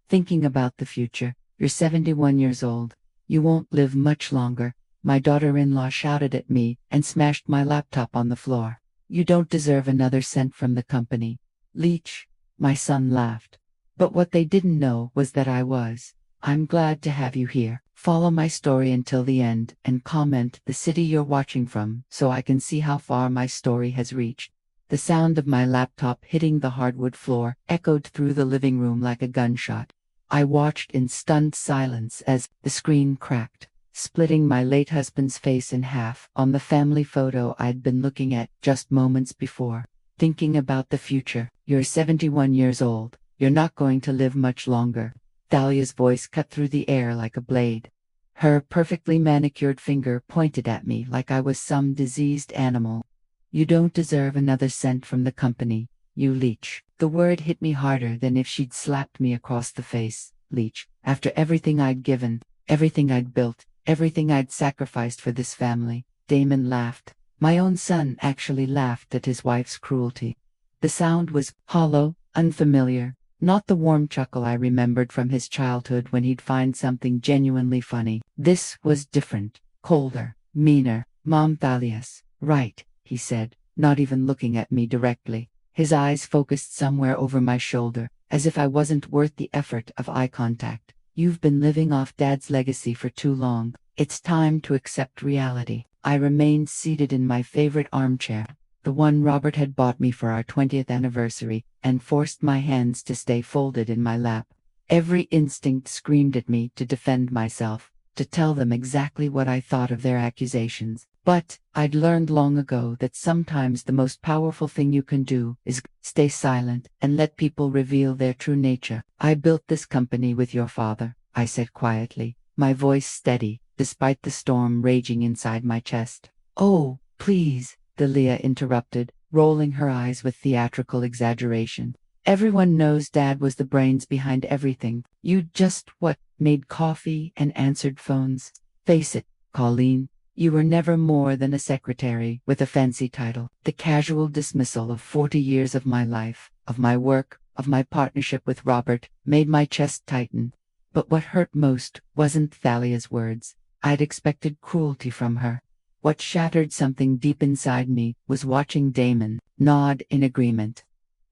thinking about the future. You're 71 years old. You won't live much longer. My daughter-in-law shouted at me and smashed my laptop on the floor. You don't deserve another cent from the company. Leech, my son laughed. But what they didn't know was that I was. I'm glad to have you here. Follow my story until the end and comment the city you're watching from so I can see how far my story has reached. The sound of my laptop hitting the hardwood floor echoed through the living room like a gunshot. I watched in stunned silence as the screen cracked, splitting my late husband's face in half on the family photo I'd been looking at just moments before. Thinking about the future. You're 71 years old. You're not going to live much longer. Thalia's voice cut through the air like a blade. Her perfectly manicured finger pointed at me like I was some diseased animal. You don't deserve another cent from the company, you leech. The word hit me harder than if she'd slapped me across the face. Leech. After everything I'd given, everything I'd built, everything I'd sacrificed for this family. Damon laughed. My own son actually laughed at his wife's cruelty. The sound was hollow, unfamiliar. Not the warm chuckle I remembered from his childhood when he'd find something genuinely funny. This was different, colder, meaner. Mom, Thalia's right, he said, not even looking at me directly. His eyes focused somewhere over my shoulder, as if I wasn't worth the effort of eye contact. You've been living off Dad's legacy for too long. It's time to accept reality. I remained seated in my favorite armchair, the one Robert had bought me for our 20th anniversary, and forced my hands to stay folded in my lap. Every instinct screamed at me to defend myself, to tell them exactly what I thought of their accusations. But I'd learned long ago that sometimes the most powerful thing you can do is stay silent and let people reveal their true nature. I built this company with your father, I said quietly, my voice steady, despite the storm raging inside my chest. Oh, please, Thalia interrupted, rolling her eyes with theatrical exaggeration. Everyone knows Dad was the brains behind everything. You just made coffee and answered phones. Face it, Colleen, you were never more than a secretary with a fancy title. The casual dismissal of 40 years of my life, of my work, of my partnership with Robert, made my chest tighten. But what hurt most wasn't Thalia's words. I'd expected cruelty from her. What shattered something deep inside me was watching Damon nod in agreement.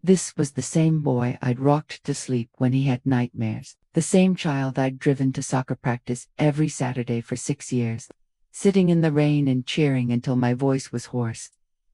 This was the same boy I'd rocked to sleep when he had nightmares, the same child I'd driven to soccer practice every Saturday for 6 years, sitting in the rain and cheering until my voice was hoarse.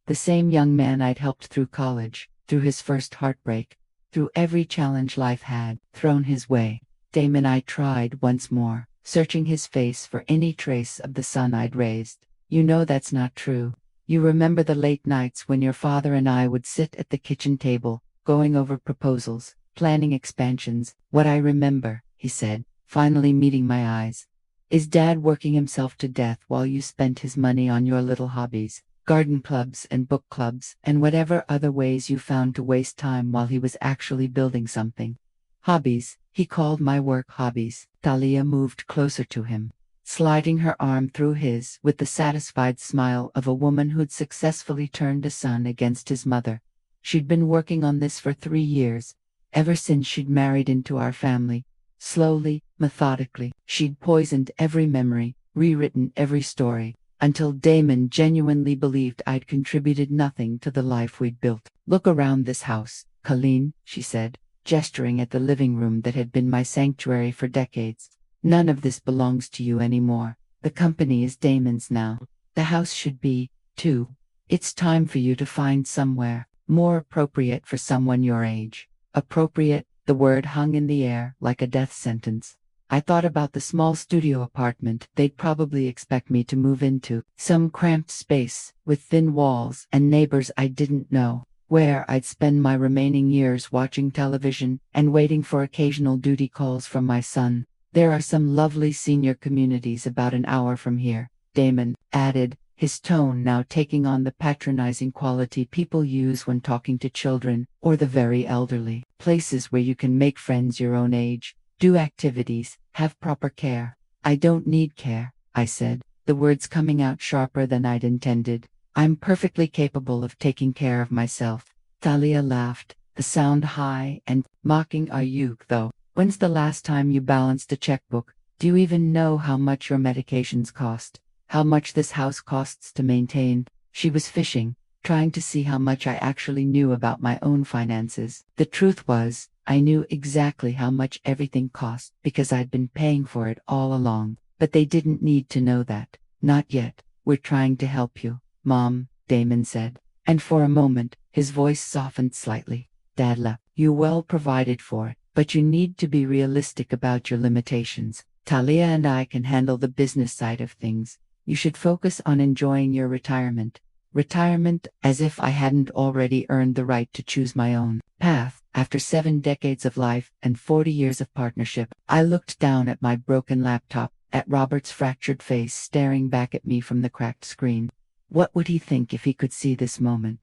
The same young man I'd helped through college, through his first heartbreak, through every challenge life had thrown his way. Damon, I tried once more, searching his face for any trace of the son I'd raised. You know that's not true. You remember the late nights when your father and I would sit at the kitchen table, going over proposals, planning expansions. What I remember, he said, finally meeting my eyes, is Dad working himself to death while you spent his money on your little hobbies, garden clubs and book clubs, and whatever other ways you found to waste time while he was actually building something. Hobbies, he called my work hobbies. Thalia moved closer to him, sliding her arm through his with the satisfied smile of a woman who'd successfully turned a son against his mother. She'd been working on this for 3 years, ever since she'd married into our family. Slowly, methodically, she'd poisoned every memory, rewritten every story, until Damon genuinely believed I'd contributed nothing to the life we'd built. Look around this house, Colleen, she said, gesturing at the living room that had been my sanctuary for decades. None of this belongs to you anymore. The company is Damon's now. The house should be, too. It's time for you to find somewhere more appropriate for someone your age. Appropriate, the word hung in the air like a death sentence. I thought about the small studio apartment they'd probably expect me to move into, some cramped space with thin walls and neighbors I didn't know, where I'd spend my remaining years watching television and waiting for occasional duty calls from my son. There are some lovely senior communities about an hour from here, Damon added, his tone now taking on the patronizing quality people use when talking to children or the very elderly. Places where you can make friends your own age, do activities, have proper care. I don't need care, I said, the words coming out sharper than I'd intended. I'm perfectly capable of taking care of myself. Thalia laughed, the sound high and mocking. Are you, though? When's the last time you balanced a checkbook? Do you even know how much your medications cost? How much this house costs to maintain? She was fishing, trying to see how much I actually knew about my own finances. The truth was, I knew exactly how much everything cost because I'd been paying for it all along. But they didn't need to know that. Not yet. We're trying to help you, Mom, Damon said. And for a moment, his voice softened slightly. Dad left. You well provided for, but you need to be realistic about your limitations. Talia and I can handle the business side of things. You should focus on enjoying your retirement. Retirement, as if I hadn't already earned the right to choose my own path. After 7 decades of life and 40 years of partnership, I looked down at my broken laptop, at Robert's fractured face staring back at me from the cracked screen. What would he think if he could see this moment?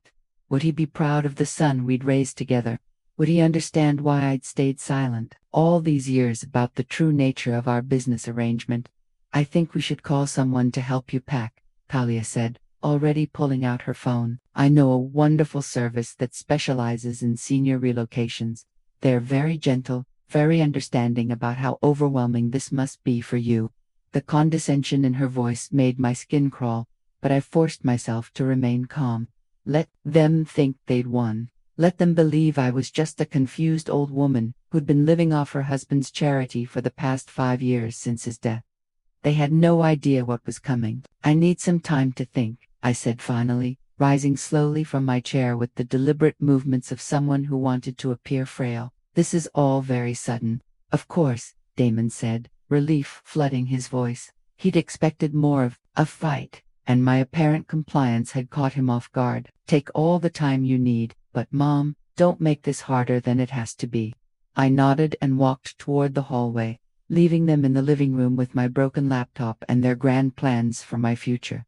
Would he be proud of the son we'd raised together? Would he understand why I'd stayed silent all these years about the true nature of our business arrangement? I think we should call someone to help you pack, Talia said, already pulling out her phone. I know a wonderful service that specializes in senior relocations. They're very gentle, very understanding about how overwhelming this must be for you. The condescension in her voice made my skin crawl, but I forced myself to remain calm. Let them think they'd won. Let them believe I was just a confused old woman who'd been living off her husband's charity for the past 5 years since his death. They had no idea what was coming. I need some time to think, I said finally, rising slowly from my chair with the deliberate movements of someone who wanted to appear frail. This is all very sudden. Of course, Damon said, relief flooding his voice. He'd expected more of a fight, and my apparent compliance had caught him off guard. Take all the time you need, but Mom, don't make this harder than it has to be. I nodded and walked toward the hallway, leaving them in the living room with my broken laptop and their grand plans for my future.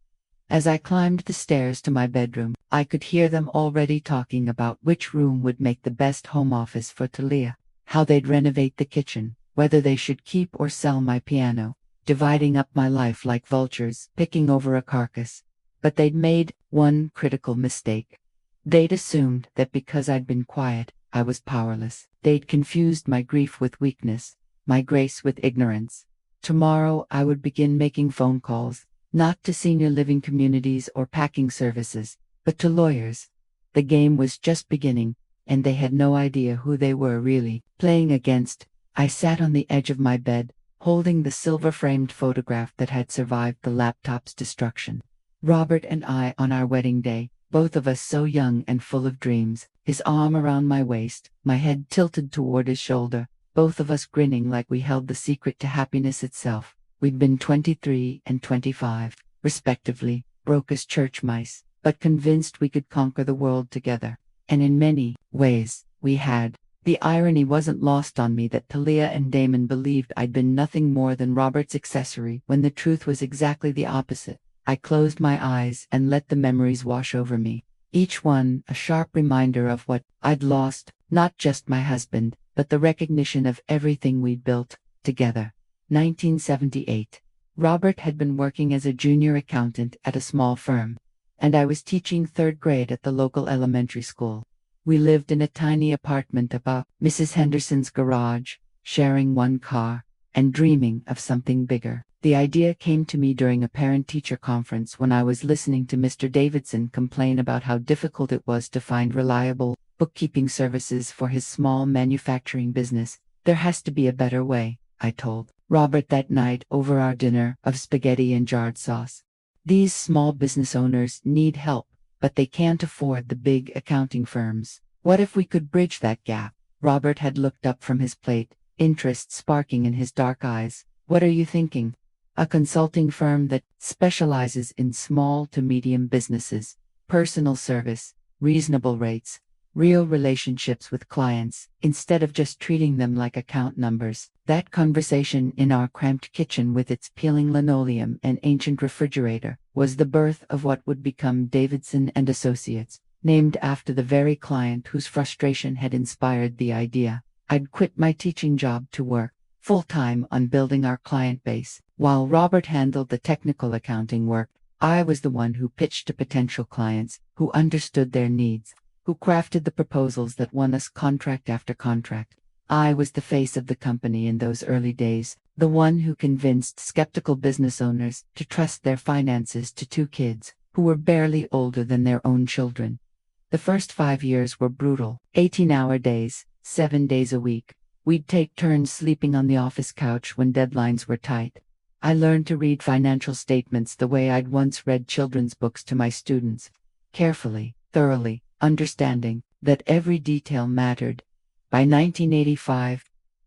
As I climbed the stairs to my bedroom, I could hear them already talking about which room would make the best home office for Talia, how they'd renovate the kitchen, whether they should keep or sell my piano, dividing up my life like vultures, picking over a carcass. But they'd made one critical mistake. They'd assumed that because I'd been quiet, I was powerless. They'd confused my grief with weakness, my grace with ignorance. Tomorrow I would begin making phone calls, not to senior living communities or packing services, but to lawyers. The game was just beginning, and they had no idea who they were really playing against. I sat on the edge of my bed, holding the silver-framed photograph that had survived the laptop's destruction. Robert and I on our wedding day, both of us so young and full of dreams, his arm around my waist, my head tilted toward his shoulder, both of us grinning like we held the secret to happiness itself. We'd been 23 and 25, respectively, broke as church mice, but convinced we could conquer the world together. And in many ways, we had. The irony wasn't lost on me that Talia and Damon believed I'd been nothing more than Robert's accessory when the truth was exactly the opposite. I closed my eyes and let the memories wash over me, each one a sharp reminder of what I'd lost, not just my husband, but the recognition of everything we'd built together. 1978. Robert had been working as a junior accountant at a small firm, and I was teaching 3rd grade at the local elementary school. We lived in a tiny apartment above Mrs. Henderson's garage, sharing one car, and dreaming of something bigger. The idea came to me during a parent-teacher conference when I was listening to Mr. Davidson complain about how difficult it was to find reliable bookkeeping services for his small manufacturing business. There has to be a better way, I told Robert that night over our dinner of spaghetti and jarred sauce. These small business owners need help, but they can't afford the big accounting firms. What if we could bridge that gap? Robert had looked up from his plate, interest sparking in his dark eyes. What are you thinking? A consulting firm that specializes in small to medium businesses, personal service, reasonable rates, real relationships with clients, instead of just treating them like account numbers. That conversation in our cramped kitchen with its peeling linoleum and ancient refrigerator was the birth of what would become Davidson and Associates, named after the very client whose frustration had inspired the idea. I'd quit my teaching job to work full-time on building our client base. While Robert handled the technical accounting work, I was the one who pitched to potential clients, who understood their needs, who crafted the proposals that won us contract after contract. I was the face of the company in those early days, the one who convinced skeptical business owners to trust their finances to two kids who were barely older than their own children. The first 5 years were brutal, 18-hour days, 7 days a week. We'd take turns sleeping on the office couch when deadlines were tight. I learned to read financial statements the way I'd once read children's books to my students. Carefully, thoroughly, understanding that every detail mattered. By 1985,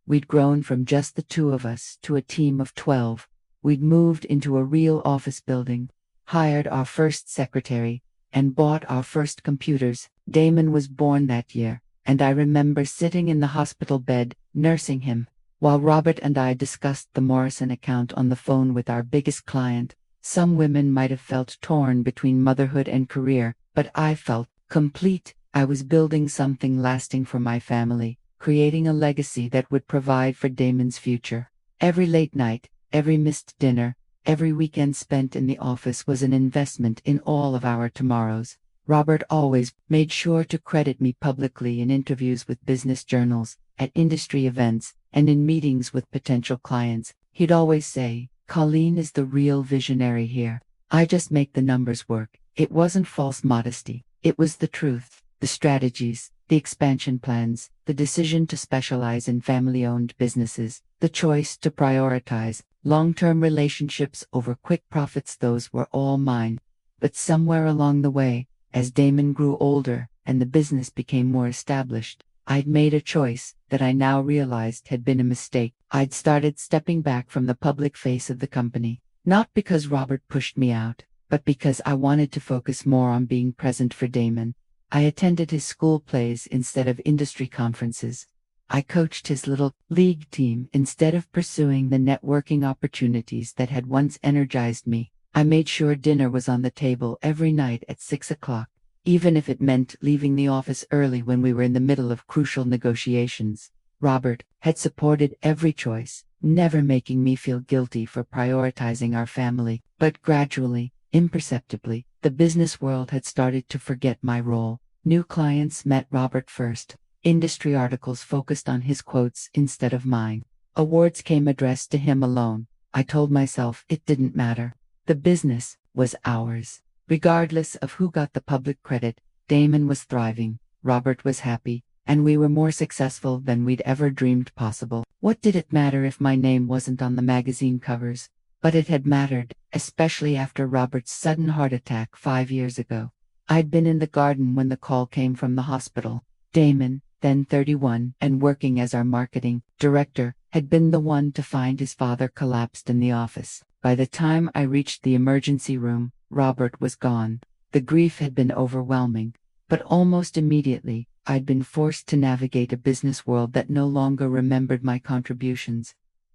we'd grown from just the two of us to a team of 12. We'd moved into a real office building, hired our first secretary, and bought our first computers. Damon was born that year, and I remember sitting in the hospital bed, nursing him, while Robert and I discussed the Morrison account on the phone with our biggest client. Some women might have felt torn between motherhood and career, but I felt complete. I was building something lasting for my family, creating a legacy that would provide for Damon's future. Every late night, every missed dinner, every weekend spent in the office was an investment in all of our tomorrows. Robert always made sure to credit me publicly in interviews with business journals, at industry events, and in meetings with potential clients. He'd always say, "Colleen is the real visionary here. I just make the numbers work." It wasn't false modesty. It was the truth. The strategies, the expansion plans, the decision to specialize in family-owned businesses, the choice to prioritize long-term relationships over quick profits, those were all mine. But somewhere along the way, as Damon grew older and the business became more established, I'd made a choice that I now realized had been a mistake. I'd started stepping back from the public face of the company, not because Robert pushed me out, but because I wanted to focus more on being present for Damon. I attended his school plays instead of industry conferences. I coached his little league team instead of pursuing the networking opportunities that had once energized me. I made sure dinner was on the table every night at 6 o'clock, even if it meant leaving the office early when we were in the middle of crucial negotiations. Robert had supported every choice, never making me feel guilty for prioritizing our family. But gradually, imperceptibly, the business world had started to forget my role. New clients met Robert first. Industry articles focused on his quotes instead of mine. Awards came addressed to him alone. I told myself it didn't matter. The business was ours. Regardless of who got the public credit, Damon was thriving, Robert was happy, and we were more successful than we'd ever dreamed possible. What did it matter if my name wasn't on the magazine covers? But it had mattered, especially after Robert's sudden heart attack 5 years ago. I'd been in the garden when the call came from the hospital. Damon, then 31 and working as our marketing director, had been the one to find his father collapsed in the office. By the time I reached the emergency room, Robert was gone. The grief had been overwhelming, but almost immediately, I'd been forced to navigate a business world that no longer remembered my contributions.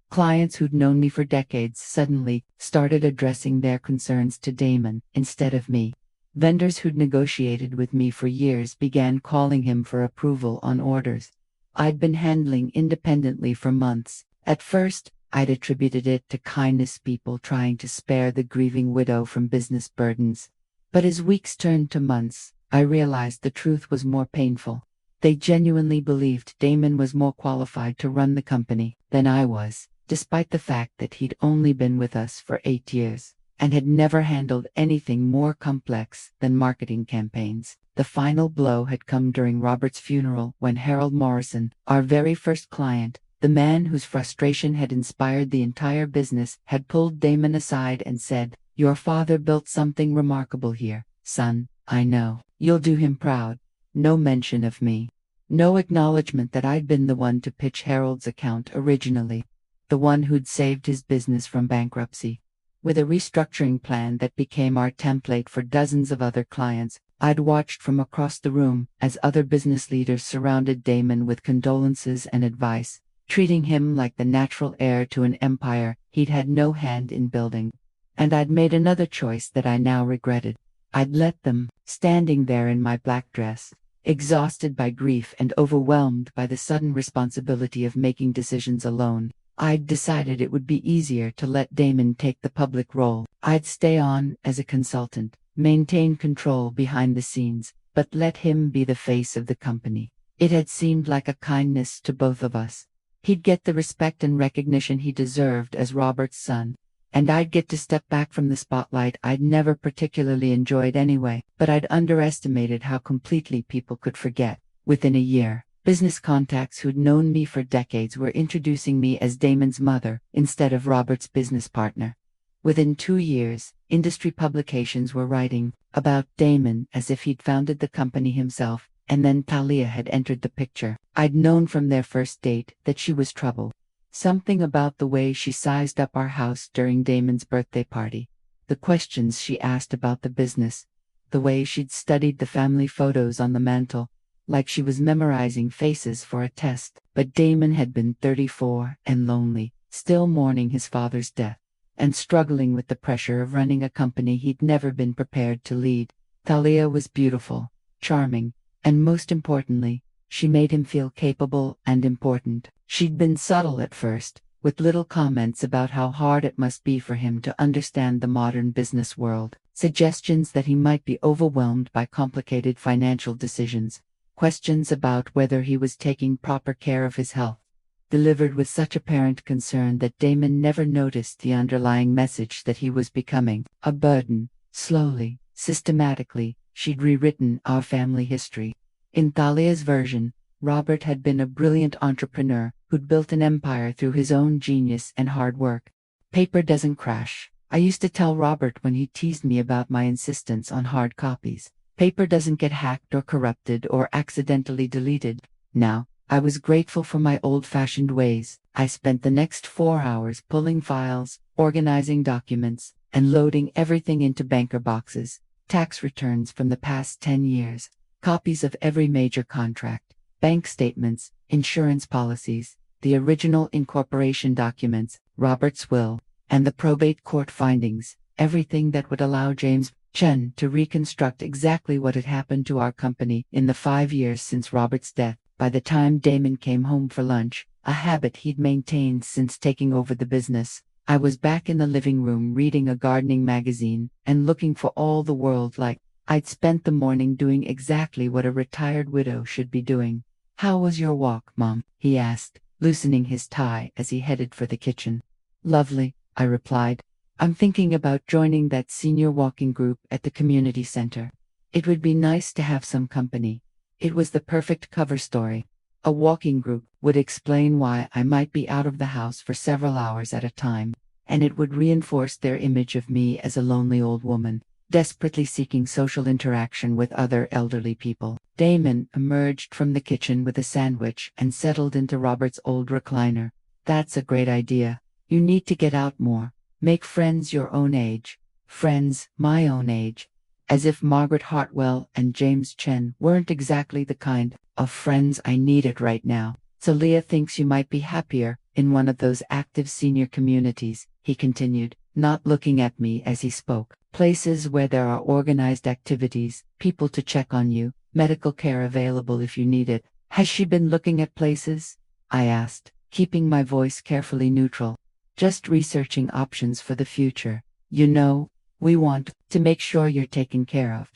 Clients who'd known me for decades suddenly started addressing their concerns to Damon instead of me. Vendors who'd negotiated with me for years began calling him for approval on orders I'd been handling independently for months. At first, I'd attributed it to kindness, people trying to spare the grieving widow from business burdens. But as weeks turned to months, I realized the truth was more painful. They genuinely believed Damon was more qualified to run the company than I was, despite the fact that he'd only been with us for 8 years, and had never handled anything more complex than marketing campaigns. The final blow had come during Robert's funeral when Harold Morrison, our very first client, the man whose frustration had inspired the entire business, had pulled Damon aside and said, "Your father built something remarkable here, son. I know. You'll do him proud." No mention of me. No acknowledgement that I'd been the one to pitch Harold's account originally. The one who'd saved his business from bankruptcy. With a restructuring plan that became our template for dozens of other clients, I'd watched from across the room as other business leaders surrounded Damon with condolences and advice, treating him like the natural heir to an empire he'd had no hand in building. And I'd made another choice that I now regretted. I'd let them, standing there in my black dress, exhausted by grief and overwhelmed by the sudden responsibility of making decisions alone. I'd decided it would be easier to let Damon take the public role. I'd stay on as a consultant, maintain control behind the scenes, but let him be the face of the company. It had seemed like a kindness to both of us. He'd get the respect and recognition he deserved as Robert's son, and I'd get to step back from the spotlight I'd never particularly enjoyed anyway. But I'd underestimated how completely people could forget. Within a year, business contacts who'd known me for decades were introducing me as Damon's mother instead of Robert's business partner. Within 2 years, industry publications were writing about Damon as if he'd founded the company himself, and then Talia had entered the picture. I'd known from their first date that she was trouble. Something about the way she sized up our house during Damon's birthday party, the questions she asked about the business, the way she'd studied the family photos on the mantel, like she was memorizing faces for a test. But Damon had been 34 and lonely, still mourning his father's death, and struggling with the pressure of running a company he'd never been prepared to lead. Talia was beautiful, charming, and most importantly, she made him feel capable and important. She'd been subtle at first, with little comments about how hard it must be for him to understand the modern business world, suggestions that he might be overwhelmed by complicated financial decisions, questions about whether he was taking proper care of his health, delivered with such apparent concern that Damon never noticed the underlying message that he was becoming a burden. Slowly, systematically, she'd rewritten our family history. In Thalia's version, Robert had been a brilliant entrepreneur who'd built an empire through his own genius and hard work. Paper doesn't crash, I used to tell Robert when he teased me about my insistence on hard copies. Paper doesn't get hacked or corrupted or accidentally deleted. Now, I was grateful for my old-fashioned ways. I spent the next 4 hours pulling files, organizing documents, and loading everything into banker boxes, tax returns from the past 10 years, copies of every major contract, bank statements, insurance policies, the original incorporation documents, Robert's will, and the probate court findings, everything that would allow James Chen to reconstruct exactly what had happened to our company in the 5 years since Robert's death. By the time Damon came home for lunch, a habit he'd maintained since taking over the business, I was back in the living room reading a gardening magazine and looking for all the world like I'd spent the morning doing exactly what a retired widow should be doing. "How was your walk, Mom?" he asked, loosening his tie as he headed for the kitchen. "Lovely," I replied. "I'm thinking about joining that senior walking group at the community center. It would be nice to have some company." It was the perfect cover story. A walking group would explain why I might be out of the house for several hours at a time, and it would reinforce their image of me as a lonely old woman, desperately seeking social interaction with other elderly people. Damon emerged from the kitchen with a sandwich and settled into Robert's old recliner. "That's a great idea. You need to get out more. Make friends your own age. Friends my own age." As if Margaret Hartwell and James Chen weren't exactly the kind of friends I needed right now. "Talia thinks you might be happier in one of those active senior communities," he continued, not looking at me as he spoke. "Places where there are organized activities, people to check on you, medical care available if you need it." "Has she been looking at places?" I asked, keeping my voice carefully neutral. "Just researching options for the future. You know, we want to make sure you're taken care of."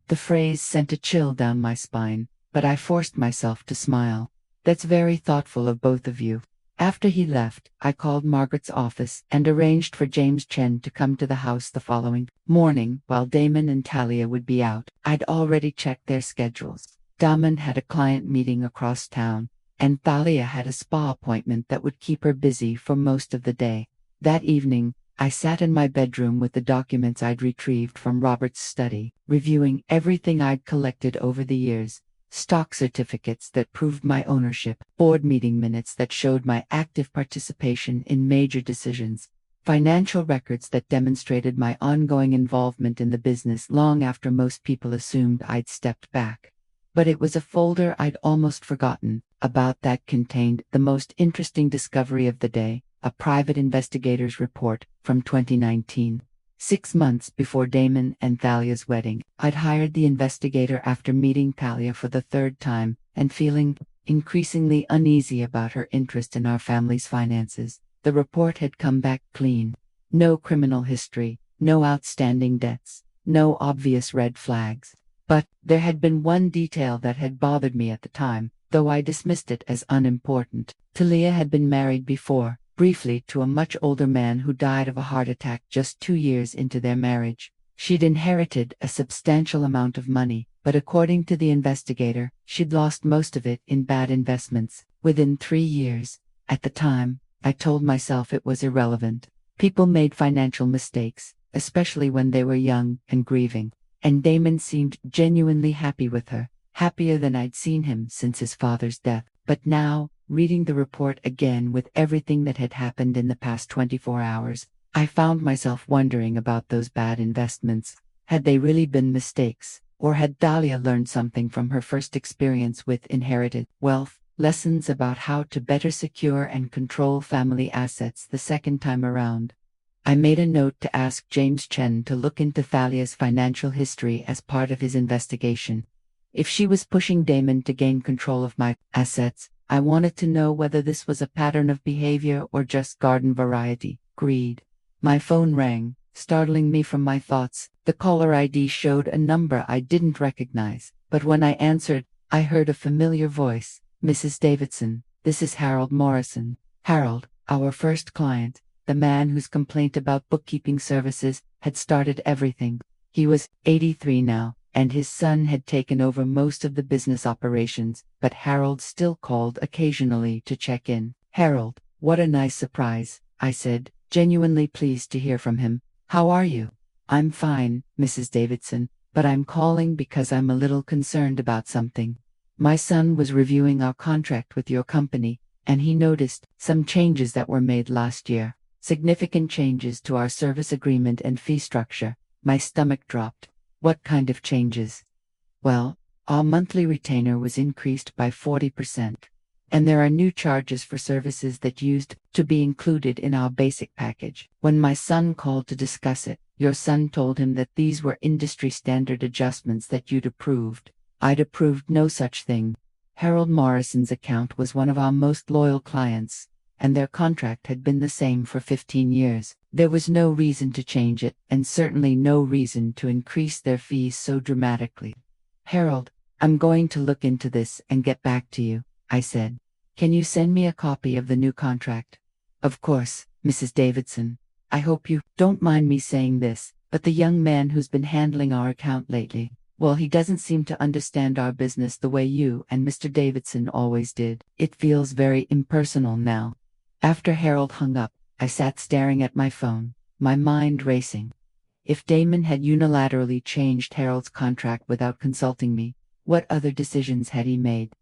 The phrase sent a chill down my spine, but I forced myself to smile. "That's very thoughtful of both of you." After he left, I called Margaret's office and arranged for James Chen to come to the house the following morning while Damon and Talia would be out. I'd already checked their schedules. Damon had a client meeting across town, and Thalia had a spa appointment that would keep her busy for most of the day. That evening, I sat in my bedroom with the documents I'd retrieved from Robert's study, reviewing everything I'd collected over the years. Stock certificates that proved my ownership, board meeting minutes that showed my active participation in major decisions, financial records that demonstrated my ongoing involvement in the business long after most people assumed I'd stepped back. But it was a folder I'd almost forgotten about that contained the most interesting discovery of the day, a private investigator's report from 2019. 6 months before Damon and Thalia's wedding, I'd hired the investigator after meeting Thalia for the 3rd time and feeling increasingly uneasy about her interest in our family's finances. The report had come back clean. No criminal history, no outstanding debts, no obvious red flags. But there had been one detail that had bothered me at the time. though I dismissed it as unimportant. Talia had been married before, briefly to a much older man who died of a heart attack just 2 years into their marriage. She'd inherited a substantial amount of money, but according to the investigator, she'd lost most of it in bad investments within 3 years. At the time, I told myself it was irrelevant. People made financial mistakes, especially when they were young and grieving. And Damon seemed genuinely happy with her, happier than I'd seen him since his father's death. But now, reading the report again with everything that had happened in the past 24 hours, I found myself wondering about those bad investments. Had they really been mistakes, or had Dahlia learned something from her first experience with inherited wealth, lessons about how to better secure and control family assets the second time around? I made a note to ask James Chen to look into Thalia's financial history as part of his investigation. If she was pushing Damon to gain control of my assets, I wanted to know whether this was a pattern of behavior or just garden variety greed. My phone rang, startling me from my thoughts. The caller ID showed a number I didn't recognize, but when I answered, I heard a familiar voice. "Mrs. Davidson, this is Harold Morrison." Harold, our first client, the man whose complaint about bookkeeping services had started everything. He was 83 now, and his son had taken over most of the business operations, but Harold still called occasionally to check in. "Harold, what a nice surprise," I said, genuinely pleased to hear from him. "How are you?" "I'm fine, Mrs. Davidson, but I'm calling because I'm a little concerned about something. My son was reviewing our contract with your company, and he noticed some changes that were made last year. Significant changes to our service agreement and fee structure." My stomach dropped. "What kind of changes?" "Well, our monthly retainer was increased by 40%. And there are new charges for services that used to be included in our basic package. When my son called to discuss it, your son told him that these were industry standard adjustments that you'd approved." "I'd approved no such thing. Harold Morrison's account was one of our most loyal clients, and their contract had been the same for 15 years. There was no reason to change it, and certainly no reason to increase their fees so dramatically." "Harold, I'm going to look into this and get back to you," I said. "Can you send me a copy of the new contract?" "Of course, Mrs. Davidson. I hope you don't mind me saying this, but the young man who's been handling our account lately, well, he doesn't seem to understand our business the way you and Mr. Davidson always did. It feels very impersonal now." After Harold hung up, I sat staring at my phone, my mind racing. If Damon had unilaterally changed Harold's contract without consulting me, what other decisions had he made?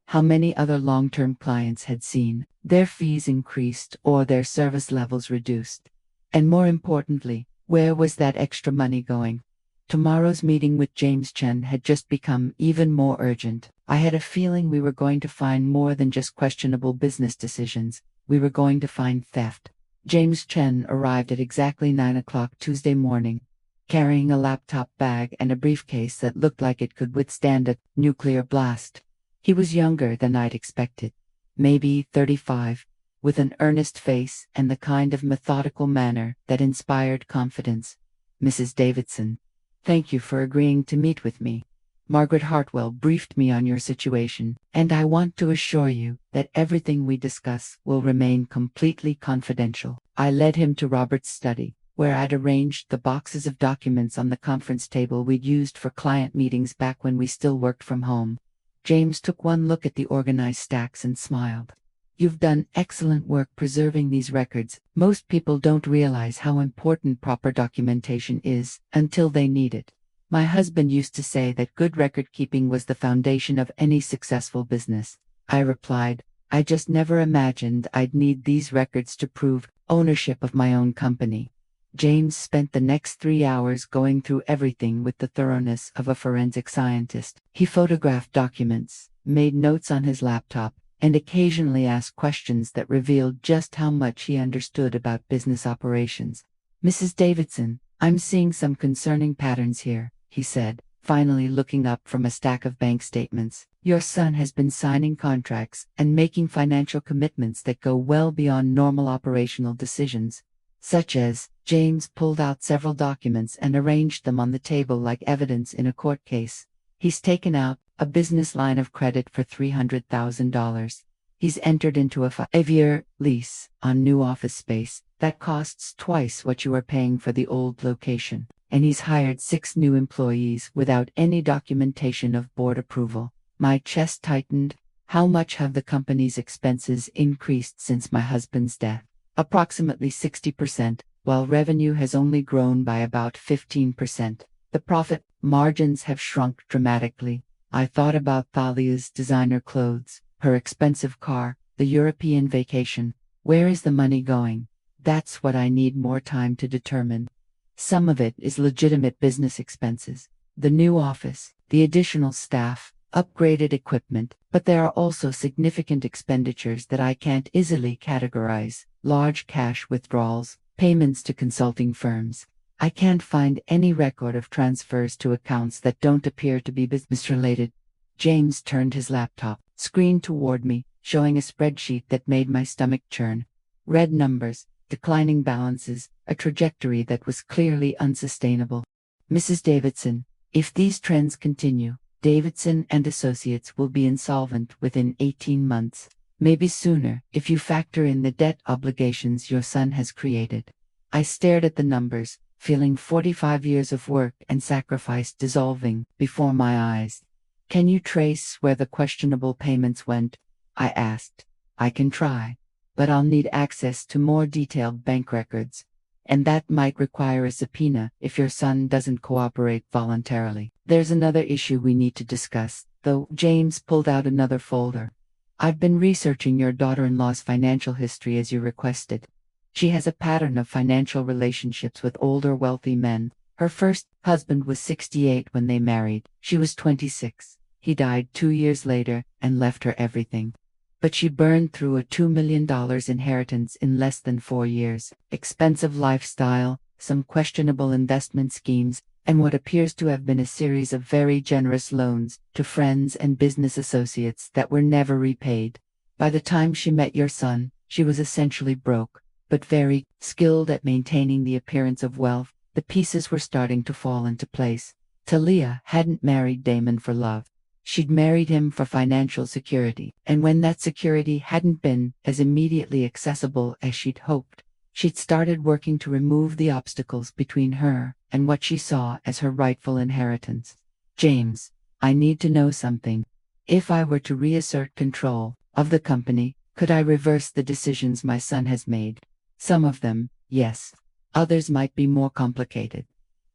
How many other long-term clients had seen their fees increased or their service levels reduced? And more importantly, where was that extra money going? Tomorrow's meeting with James Chen had just become even more urgent. I had a feeling we were going to find more than just questionable business decisions. We were going to find theft. James Chen arrived at exactly 9 o'clock Tuesday morning, carrying a laptop bag and a briefcase that looked like it could withstand a nuclear blast. He was younger than I'd expected, maybe 35, with an earnest face and the kind of methodical manner that inspired confidence. "Mrs. Davidson, thank you for agreeing to meet with me. Margaret Hartwell briefed me on your situation, and I want to assure you that everything we discuss will remain completely confidential." I led him to Robert's study, where I'd arranged the boxes of documents on the conference table we'd used for client meetings back when we still worked from home. James took one look at the organized stacks and smiled. "You've done excellent work preserving these records. Most people don't realize how important proper documentation is until they need it. My husband used to say that good record keeping was the foundation of any successful business." I replied, "I just never imagined I'd need these records to prove ownership of my own company." James spent the next 3 hours going through everything with the thoroughness of a forensic scientist. He photographed documents, made notes on his laptop, and occasionally asked questions that revealed just how much he understood about business operations. "Mrs. Davidson, I'm seeing some concerning patterns here," he said, finally looking up from a stack of bank statements. "Your son has been signing contracts and making financial commitments that go well beyond normal operational decisions, such as..." James pulled out several documents and arranged them on the table like evidence in a court case. "He's taken out a business line of credit for $300,000. He's entered into a 5-year lease on new office space that costs twice what you are paying for the old location, and he's hired 6 new employees without any documentation of board approval. My chest tightened. How much have the company's expenses increased since my husband's death? Approximately 60%, while revenue has only grown by about 15%. The profit margins have shrunk dramatically. I thought about Thalia's designer clothes, her expensive car, the European vacation. Where is the money going? That's what I need more time to determine. Some of it is legitimate business expenses. The new office, the additional staff, upgraded equipment, but there are also significant expenditures that I can't easily categorize. Large cash withdrawals, payments to consulting firms. I can't find any record of transfers to accounts that don't appear to be business-related. James turned his laptop screen toward me, showing a spreadsheet that made my stomach churn. Red numbers, declining balances, a trajectory that was clearly unsustainable. Mrs. Davidson, if these trends continue, Davidson and Associates will be insolvent within 18 months. Maybe sooner, if you factor in the debt obligations your son has created. I stared at the numbers, feeling 45 years of work and sacrifice dissolving before my eyes. Can you trace where the questionable payments went? I asked. I can try, but I'll need access to more detailed bank records. And that might require a subpoena if your son doesn't cooperate voluntarily. There's another issue we need to discuss, though. James pulled out another folder. I've been researching your daughter-in-law's financial history as you requested. She has a pattern of financial relationships with older wealthy men. Her first husband was 68 when they married. She was 26. He died 2 years later and left her everything. But she burned through a $2 million inheritance in less than 4 years. Expensive lifestyle, some questionable investment schemes, and what appears to have been a series of very generous loans to friends and business associates that were never repaid. By the time she met your son, she was essentially broke, but very skilled at maintaining the appearance of wealth. The pieces were starting to fall into place. Talia hadn't married Damon for love. She'd married him for financial security, and when that security hadn't been as immediately accessible as she'd hoped, she'd started working to remove the obstacles between her and what she saw as her rightful inheritance. James, I need to know something. If I were to reassert control of the company, could I reverse the decisions my son has made? Some of them, yes. Others might be more complicated,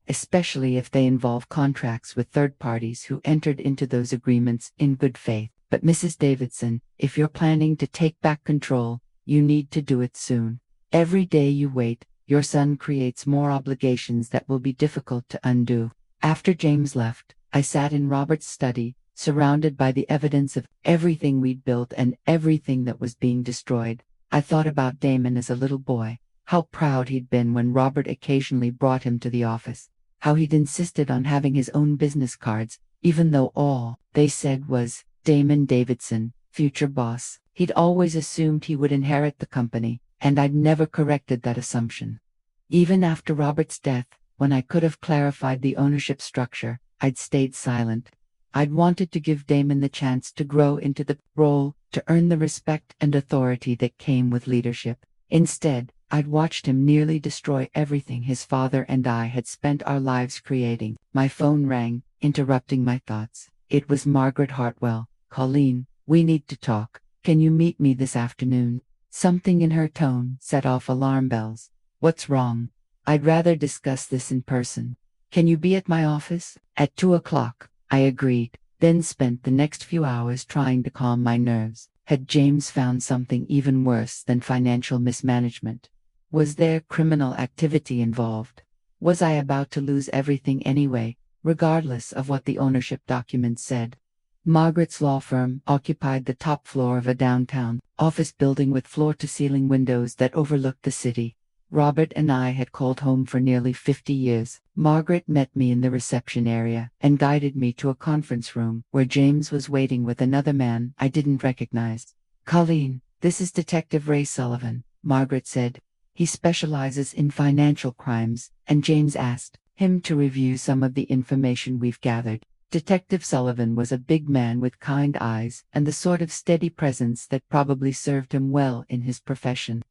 especially if they involve contracts with third parties who entered into those agreements in good faith. But Mrs. Davidson, if you're planning to take back control, you need to do it soon. Every day you wait, your son creates more obligations that will be difficult to undo. After James left, I sat in Robert's study, surrounded by the evidence of everything we'd built and everything that was being destroyed. I thought about Damon as a little boy, how proud he'd been when Robert occasionally brought him to the office, how he'd insisted on having his own business cards, even though all they said was, Damon Davidson, future boss. He'd always assumed he would inherit the company, and I'd never corrected that assumption. Even after Robert's death, when I could have clarified the ownership structure, I'd stayed silent. I'd wanted to give Damon the chance to grow into the role, to earn the respect and authority that came with leadership. Instead, I'd watched him nearly destroy everything his father and I had spent our lives creating. My phone rang, interrupting my thoughts. It was Margaret Hartwell. Colleen, we need to talk. Can you meet me this afternoon? Something in her tone set off alarm bells. What's wrong? I'd rather discuss this in person. Can you be at my office? At 2 o'clock, I agreed, then spent the next few hours trying to calm my nerves. Had James found something even worse than financial mismanagement? Was there criminal activity involved? Was I about to lose everything anyway, regardless of what the ownership documents said? Margaret's law firm occupied the top floor of a downtown office building with floor-to-ceiling windows that overlooked the city. Robert and I had called home for nearly 50 years. Margaret met me in the reception area and guided me to a conference room where James was waiting with another man I didn't recognize. Colleen, this is Detective Ray Sullivan, Margaret said. He specializes in financial crimes, and James asked him to review some of the information we've gathered. Detective Sullivan was a big man with kind eyes and the sort of steady presence that probably served him well in his profession.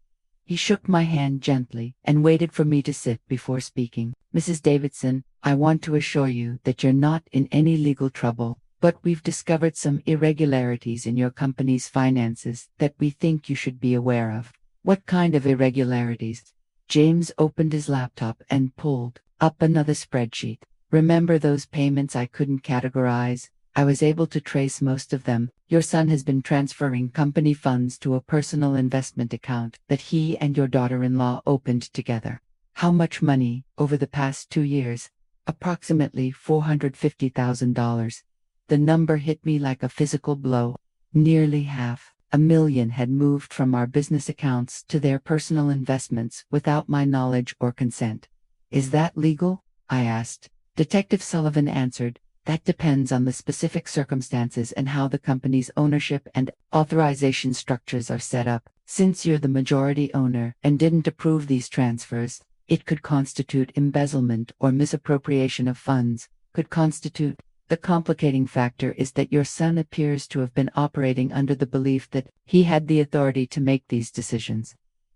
He shook my hand gently and waited for me to sit before speaking. Mrs. Davidson, I want to assure you that you're not in any legal trouble, but we've discovered some irregularities in your company's finances that we think you should be aware of. What kind of irregularities? James opened his laptop and pulled up another spreadsheet. Remember those payments I couldn't categorize? I was able to trace most of them. Your son has been transferring company funds to a personal investment account that he and your daughter-in-law opened together. How much money over the past 2 years? Approximately $450,000. The number hit me like a physical blow. Nearly $500,000 had moved from our business accounts to their personal investments without my knowledge or consent. Is that legal? I asked. Detective Sullivan answered, that depends on the specific circumstances and how the company's ownership and authorization structures are set up. Since you're the majority owner and didn't approve these transfers, it could constitute embezzlement or misappropriation of funds, could constitute. The complicating factor is that your son appears to have been operating under the belief that he had the authority to make these decisions.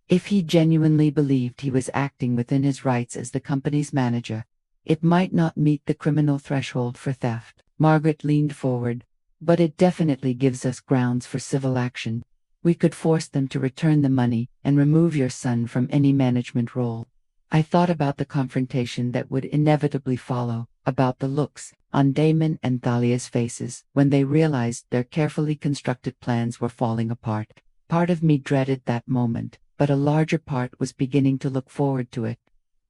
If he genuinely believed he was acting within his rights as the company's manager, it might not meet the criminal threshold for theft. Margaret leaned forward. But it definitely gives us grounds for civil action. We could force them to return the money and remove your son from any management role. I thought about the confrontation that would inevitably follow, about the looks on Damon and Thalia's faces when they realized their carefully constructed plans were falling apart. Part of me dreaded that moment, but a larger part was beginning to look forward to it.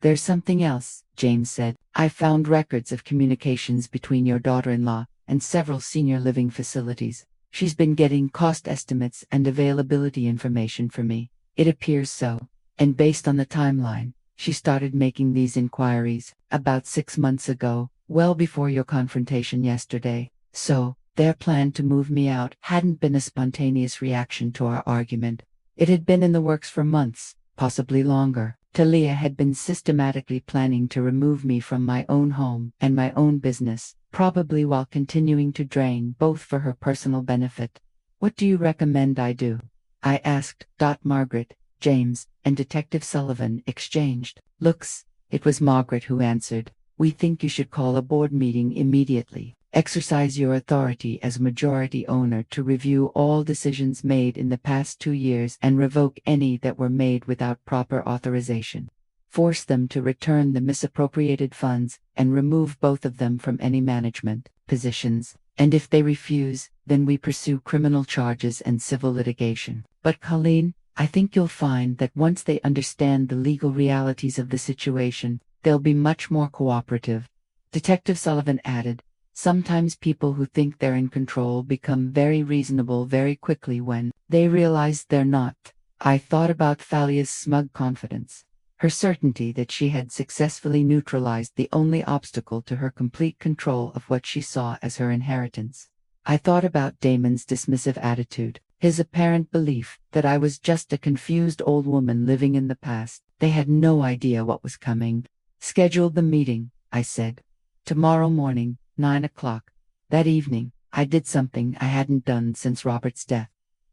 There's something else, James said. I found records of communications between your daughter-in-law and several senior living facilities. She's been getting cost estimates and availability information for me. It appears so. And based on the timeline, she started making these inquiries about 6 months ago, well before your confrontation yesterday. So, their plan to move me out hadn't been a spontaneous reaction to our argument. It had been in the works for months, possibly longer. Talia had been systematically planning to remove me from my own home and my own business, probably while continuing to drain both for her personal benefit. What do you recommend I do? I asked. Margaret, James, and Detective Sullivan exchanged looks. It was Margaret who answered. We think you should call a board meeting immediately. Exercise your authority as majority owner to review all decisions made in the past 2 years and revoke any that were made without proper authorization. Force them to return the misappropriated funds and remove both of them from any management positions. And if they refuse, then we pursue criminal charges and civil litigation. But Colleen, I think you'll find that once they understand the legal realities of the situation, they'll be much more cooperative. Detective Sullivan added, sometimes people who think they're in control become very reasonable very quickly when they realize they're not. I thought about Thalia's smug confidence, her certainty that she had successfully neutralized the only obstacle to her complete control of what she saw as her inheritance. I thought about Damon's dismissive attitude, his apparent belief that I was just a confused old woman living in the past. They had no idea what was coming. Schedule the meeting, I said. Tomorrow morning, 9 o'clock. That evening, I did something I hadn't done since Robert's death.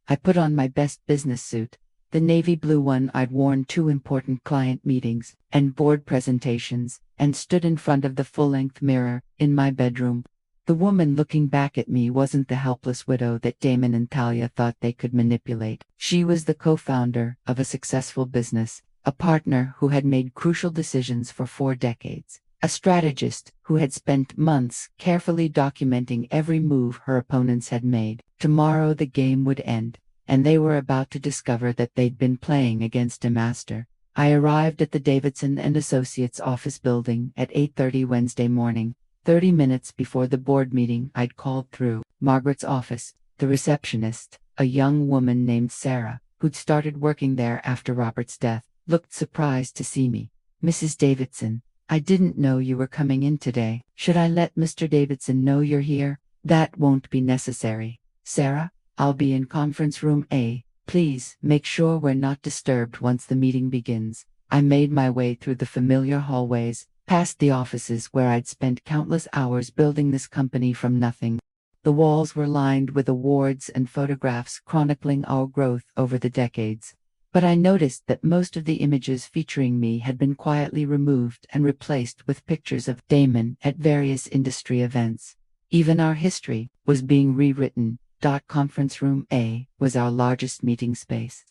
I put on my best business suit, the navy blue one I'd worn to important client meetings and board presentations, and stood in front of the full-length mirror in my bedroom. The woman looking back at me wasn't the helpless widow that Damon and Thalia thought they could manipulate. She was the co-founder of a successful business, a partner who had made crucial decisions for 4 decades. A strategist who had spent months carefully documenting every move her opponents had made. Tomorrow the game would end, and they were about to discover that they'd been playing against a master. I arrived at the Davidson and Associates office building at 8:30 Wednesday morning, 30 minutes before the board meeting I'd called through. Margaret's office, the receptionist, a young woman named Sarah, who'd started working there after Robert's death, looked surprised to see me. Mrs. Davidson, I didn't know you were coming in today. Should I let Mr. Davidson know you're here? That won't be necessary. Sarah, I'll be in conference room A. Please make sure we're not disturbed once the meeting begins. I made my way through the familiar hallways, past the offices where I'd spent countless hours building this company from nothing. The walls were lined with awards and photographs chronicling our growth over the decades. But I noticed that most of the images featuring me had been quietly removed and replaced with pictures of Damon at various industry events. Even our history was being rewritten. Conference Room A was our largest meeting space,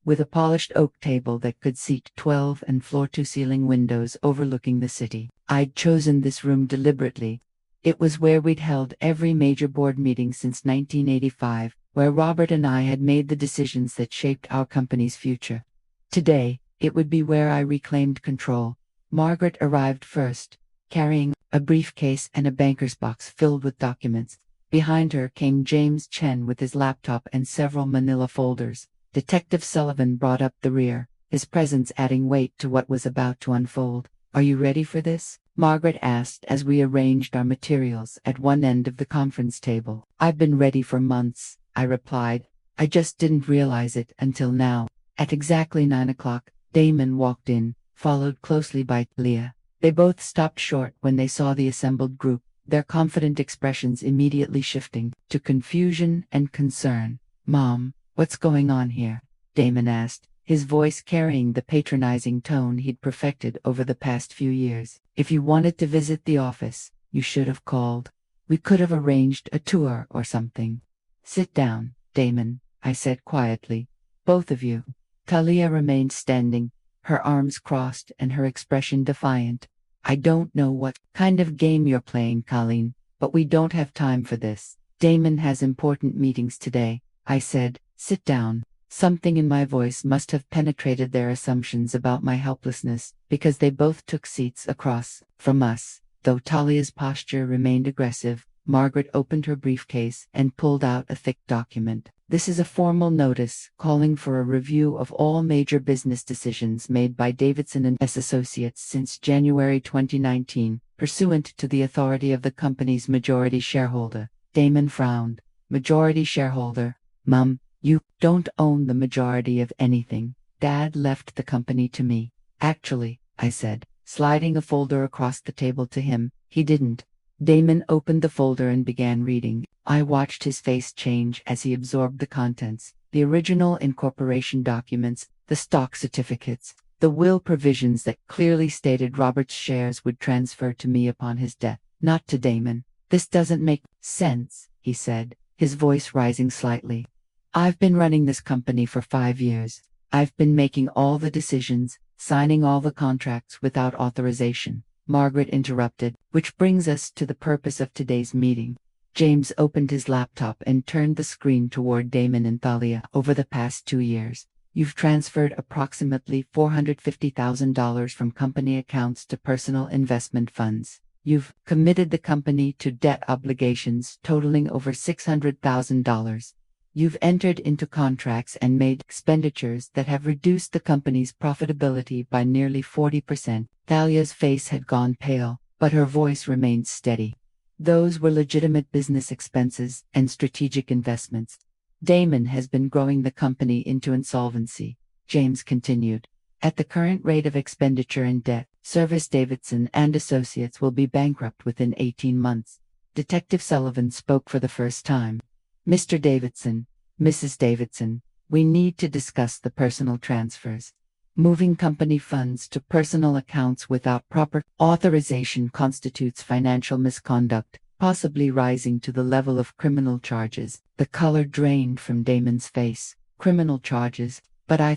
with a polished oak table that could seat 12 and floor-to-ceiling windows overlooking the city. I'd chosen this room deliberately. It was where we'd held every major board meeting since 1985, where Robert and I had made the decisions that shaped our company's future. Today, it would be where I reclaimed control. Margaret arrived first, carrying a briefcase and a banker's box filled with documents. Behind her came James Chen with his laptop and several manila folders. Detective Sullivan brought up the rear, his presence adding weight to what was about to unfold. "Are you ready for this?" Margaret asked as we arranged our materials at one end of the conference table. "I've been ready for months," I replied. "I just didn't realize it until now." At exactly 9 o'clock, Damon walked in, followed closely by Leah. They both stopped short when they saw the assembled group, their confident expressions immediately shifting to confusion and concern. "Mom, what's going on here?" Damon asked, his voice carrying the patronizing tone he'd perfected over the past few years. "If you wanted to visit the office, you should have called. We could have arranged a tour or something." "Sit down, Damon," I said quietly. "Both of you." Talia remained standing, her arms crossed and her expression defiant. "I don't know what kind of game you're playing, Colleen, but we don't have time for this. Damon has important meetings today," I said. "Sit down." Something in my voice must have penetrated their assumptions about my helplessness, because they both took seats across from us. Though Talia's posture remained aggressive, Margaret opened her briefcase and pulled out a thick document. "This is a formal notice calling for a review of all major business decisions made by Davidson and Associates since January 2019, pursuant to the authority of the company's majority shareholder." Damon frowned. "Majority shareholder? Mum, you don't own the majority of anything. Dad left the company to me." "Actually," I said, sliding a folder across the table to him, "he didn't." Damon opened the folder and began reading. I watched his face change as he absorbed the contents: the original incorporation documents, the stock certificates, the will provisions that clearly stated Robert's shares would transfer to me upon his death, not to Damon. "This doesn't make sense," he said, his voice rising slightly. "I've been running this company for 5 years. I've been making all the decisions, signing all the contracts without authorization." Margaret interrupted, "Which brings us to the purpose of today's meeting." James opened his laptop and turned the screen toward Damon and Thalia. "Over the past 2 years, you've transferred approximately $450,000 from company accounts to personal investment funds. You've committed the company to debt obligations totaling over $600,000. You've entered into contracts and made expenditures that have reduced the company's profitability by nearly 40%. Thalia's face had gone pale, but her voice remained steady. "Those were legitimate business expenses and strategic investments. Damon has been growing the company into insolvency," James continued. "At the current rate of expenditure and debt service, Davidson and Associates will be bankrupt within 18 months. Detective Sullivan spoke for the first time. "Mr. Davidson, Mrs. Davidson, we need to discuss the personal transfers. Moving company funds to personal accounts without proper authorization constitutes financial misconduct, possibly rising to the level of criminal charges." The color drained from Damon's face. "Criminal charges? But I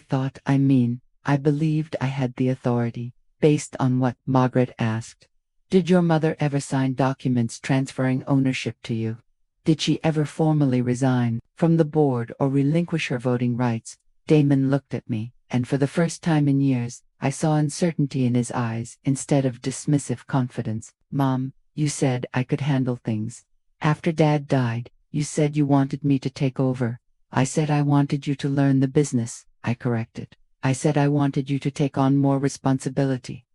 believed I had the authority." "Based on what?" Margaret asked. "Did your mother ever sign documents transferring ownership to you? Did she ever formally resign from the board or relinquish her voting rights?" Damon looked at me, and for the first time in years, I saw uncertainty in his eyes instead of dismissive confidence. "Mom, you said I could handle things. After Dad died, you said you wanted me to take over." "I said I wanted you to learn the business," I corrected. "I said I wanted you to take on more responsibility.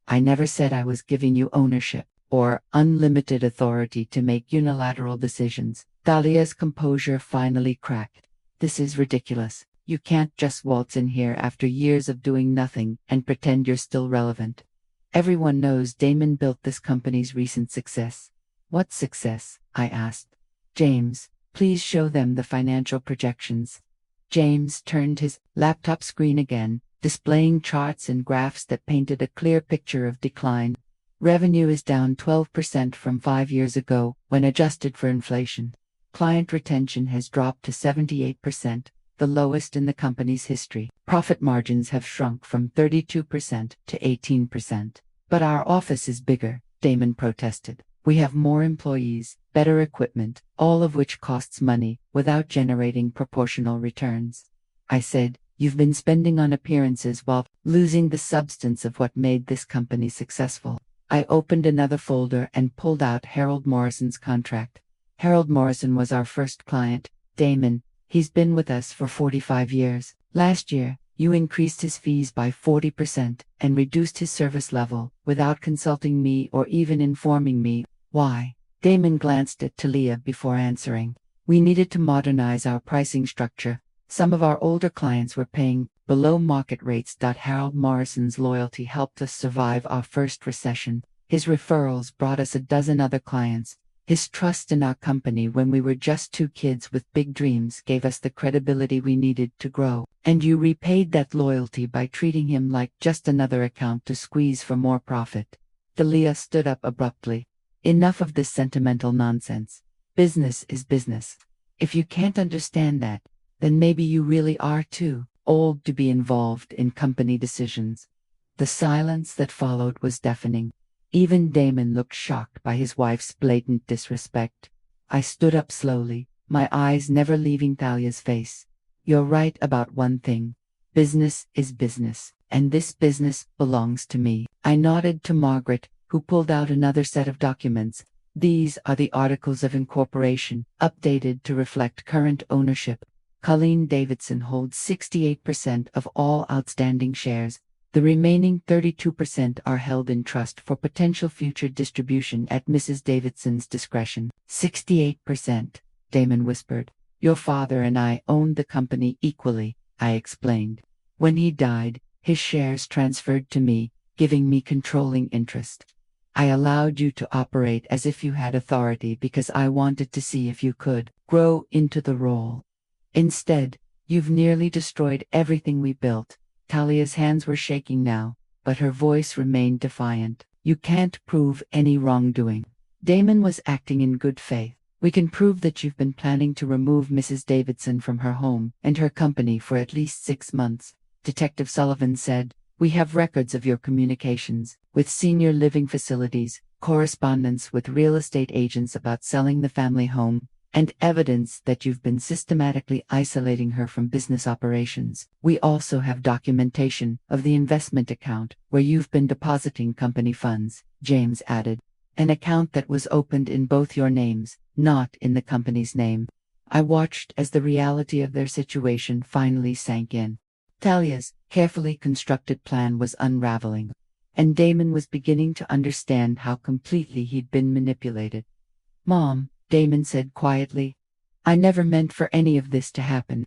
I never said I was giving you ownership or unlimited authority to make unilateral decisions." Thalia's composure finally cracked. "This is ridiculous. You can't just waltz in here after years of doing nothing and pretend you're still relevant." Everyone knows Damon built this company's recent success. What success? I asked. James, please show them the financial projections. James turned his laptop screen again, displaying charts and graphs that painted a clear picture of decline. Revenue is down 12% from 5 years ago, when adjusted for inflation. Client retention has dropped to 78%, the lowest in the company's history. Profit margins have shrunk from 32% to 18%. But our office is bigger, Damon protested. We have more employees, better equipment, all of which costs money, without generating proportional returns. I said, you've been spending on appearances while losing the substance of what made this company successful. I opened another folder and pulled out Harold Morrison's contract. Harold Morrison was our first client, Damon. He's been with us for 45 years. Last year, you increased his fees by 40% and reduced his service level without consulting me or even informing me. Why? Damon glanced at Talia before answering. We needed to modernize our pricing structure. Some of our older clients were paying below market rates. Harold Morrison's loyalty helped us survive our first recession. His referrals brought us a dozen other clients. His trust in our company when we were just two kids with big dreams gave us the credibility we needed to grow. And you repaid that loyalty by treating him like just another account to squeeze for more profit. Talia stood up abruptly. Enough of this sentimental nonsense. Business is business. If you can't understand that, then maybe you really are too old to be involved in company decisions. The silence that followed was deafening. Even Damon looked shocked by his wife's blatant disrespect. I stood up slowly, my eyes never leaving Thalia's face. You're right about one thing. Business is business, and this business belongs to me. I nodded to Margaret, who pulled out another set of documents. These are the Articles of Incorporation, updated to reflect current ownership. Colleen Davidson holds 68% of all outstanding shares. The remaining 32% are held in trust for potential future distribution at Mrs. Davidson's discretion. 68%, Damon whispered. Your father and I owned the company equally, I explained. When he died, his shares transferred to me, giving me controlling interest. I allowed you to operate as if you had authority because I wanted to see if you could grow into the role. Instead, you've nearly destroyed everything we built. Talia's hands were shaking now, but her voice remained defiant. You can't prove any wrongdoing. Damon was acting in good faith. We can prove that you've been planning to remove Mrs. Davidson from her home and her company for at least 6 months, Detective Sullivan said. We have records of your communications with senior living facilities, correspondence with real estate agents about selling the family home, and evidence that you've been systematically isolating her from business operations. We also have documentation of the investment account where you've been depositing company funds, James added. An account that was opened in both your names, not in the company's name. I watched as the reality of their situation finally sank in. Talia's carefully constructed plan was unraveling, and Damon was beginning to understand how completely he'd been manipulated. Mom, Damon said quietly, I never meant for any of this to happen.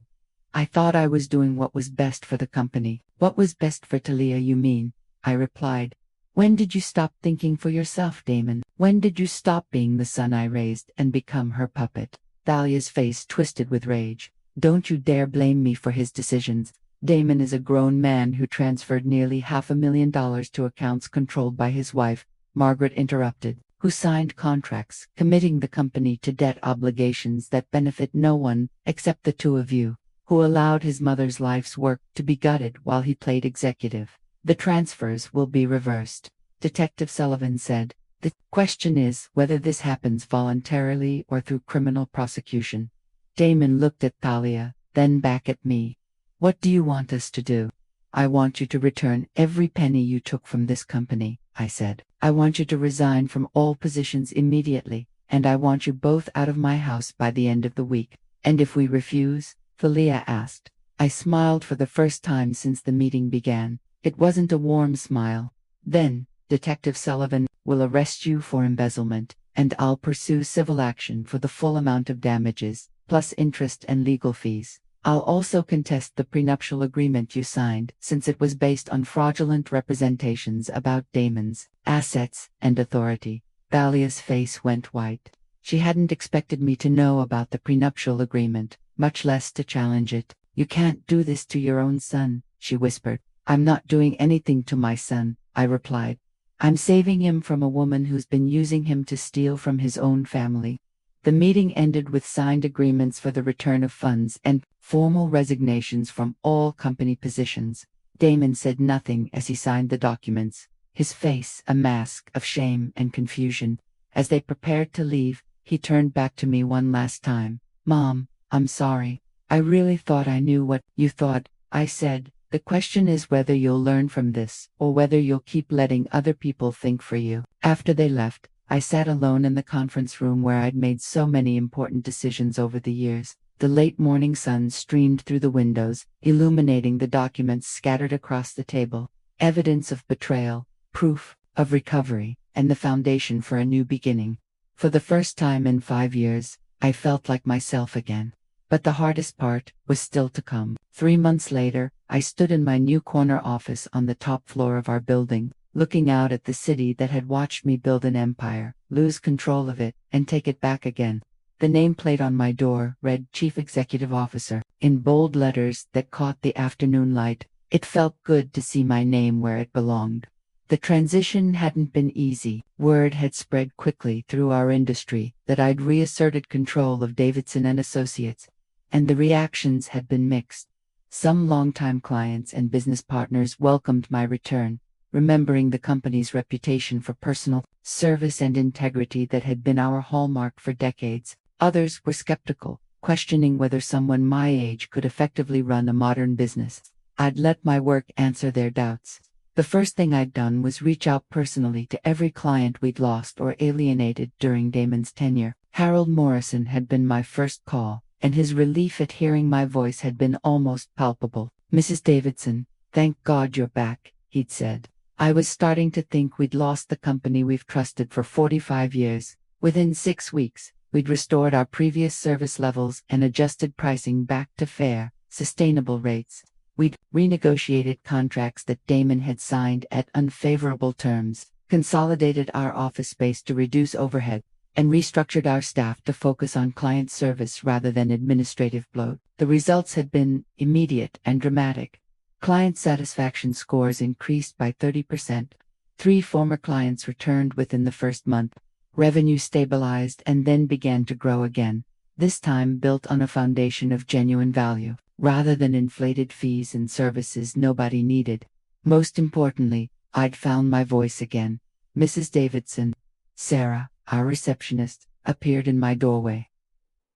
I thought I was doing what was best for the company. What was best for Talia, you mean? I replied. When did you stop thinking for yourself, Damon? When did you stop being the son I raised and become her puppet? Thalia's face twisted with rage. Don't you dare blame me for his decisions. Damon is a grown man who transferred nearly $500,000 to accounts controlled by his wife, Margaret interrupted, who signed contracts committing the company to debt obligations that benefit no one except the two of you, who allowed his mother's life's work to be gutted while he played executive. The transfers will be reversed, Detective Sullivan said. The question is whether this happens voluntarily or through criminal prosecution. Damon looked at Thalia, then back at me. What do you want us to do? I want you to return every penny you took from this company, I said. I want you to resign from all positions immediately, and I want you both out of my house by the end of the week. And if we refuse? Thalia asked. I smiled for the first time since the meeting began. It wasn't a warm smile. Then, Detective Sullivan will arrest you for embezzlement, and I'll pursue civil action for the full amount of damages, plus interest and legal fees. I'll also contest the prenuptial agreement you signed, since it was based on fraudulent representations about Damon's assets and authority. Thalia's face went white. She hadn't expected me to know about the prenuptial agreement, much less to challenge it. You can't do this to your own son, she whispered. I'm not doing anything to my son, I replied. I'm saving him from a woman who's been using him to steal from his own family. The meeting ended with signed agreements for the return of funds and formal resignations from all company positions. Damon said nothing as he signed the documents, his face a mask of shame and confusion. As they prepared to leave, he turned back to me one last time. Mom, I'm sorry. I really thought I knew what you thought, I said. The question is whether you'll learn from this, or whether you'll keep letting other people think for you. After they left, I sat alone in the conference room where I'd made so many important decisions over the years. The late morning sun streamed through the windows, illuminating the documents scattered across the table. Evidence of betrayal, proof of recovery, and the foundation for a new beginning. For the first time in 5 years, I felt like myself again. But the hardest part was still to come. 3 months later, I stood in my new corner office on the top floor of our building, looking out at the city that had watched me build an empire, lose control of it, and take it back again. The nameplate on my door read Chief Executive Officer, in bold letters that caught the afternoon light. It felt good to see my name where it belonged. The transition hadn't been easy. Word had spread quickly through our industry that I'd reasserted control of Davidson and Associates, and the reactions had been mixed. Some longtime clients and business partners welcomed my return, remembering the company's reputation for personal service and integrity that had been our hallmark for decades. Others were skeptical, questioning whether someone my age could effectively run a modern business. I'd let my work answer their doubts. The first thing I'd done was reach out personally to every client we'd lost or alienated during Damon's tenure. Harold Morrison had been my first call, and his relief at hearing my voice had been almost palpable. Mrs. Davidson, thank God you're back, he'd said. I was starting to think we'd lost the company we've trusted for 45 years. Within 6 weeks, we'd restored our previous service levels and adjusted pricing back to fair, sustainable rates. We'd renegotiated contracts that Damon had signed at unfavorable terms, consolidated our office space to reduce overhead, and restructured our staff to focus on client service rather than administrative bloat. The results had been immediate and dramatic. Client satisfaction scores increased by 30%. 3 former clients returned within the first month. Revenue stabilized and then began to grow again, this time built on a foundation of genuine value, rather than inflated fees and services nobody needed. Most importantly, I'd found my voice again. Mrs. Davidson, Sarah, our receptionist, appeared in my doorway.